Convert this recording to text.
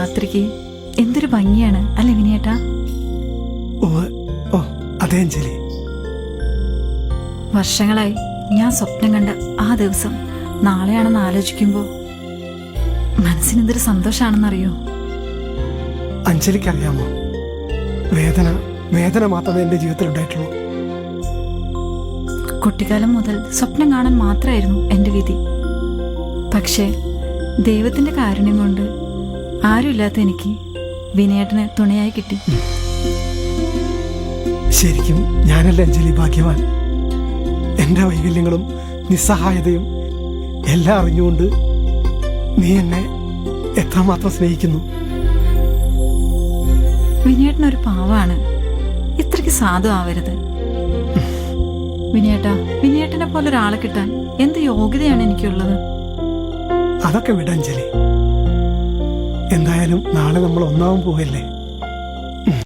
രാത്രിക്ക് എന്തൊരു ഭംഗിയാണ് അല്ലേ വിനിയേട്ടാ? ഓ അതെ അഞ്ജലി. വർഷങ്ങളായി ഞാൻ സ്വപ്നം കണ്ട ആ ദിവസം നാളെയാണെന്ന് ആലോചിക്കുമ്പോൾ മനസ്സിനെന്തൊരു സന്തോഷാണെന്നറിയോ? അഞ്ജലിക്കറിയാമോ, വേദന മാത്രമേ എൻ്റെ ജീവിതത്തിൽ ഉണ്ടായിട്ടുള്ളൂ. കുട്ടിക്കാലം മുതൽ സ്വപ്നം കാണാൻ മാത്രമായിരുന്നു എൻ്റെ വിധി. പക്ഷേ ദൈവത്തിന്റെ കാരുണ്യം കൊണ്ട് ആരുമില്ലാത്ത എനിക്ക് വിനയേട്ടനെ തുണയായി കിട്ടി. ശരിക്കും ഞാനല്ല അഞ്ജലി ഭാഗ്യവാൻ. എൻ്റെ വൈകല്യങ്ങളും നിസ്സഹായതയും എല്ലാം അറിഞ്ഞുകൊണ്ട് നീ എന്നെ എത്രമാത്രം സ്നേഹിക്കുന്നു. വിനയേട്ടനൊരു പാവാണ്, ഇത്രയ്ക്ക് സാധു ആവരുത്. വിനയേട്ടനെ പോലെ ഒരാളെ കിട്ടാൻ എന്ത് യോഗ്യതയാണ് എനിക്കുള്ളത്? അതൊക്കെ വിട അഞ്ജലി. എന്തായാലും നാളെ നമ്മൾ ഒന്നാവാൻ പോവല്ലേ?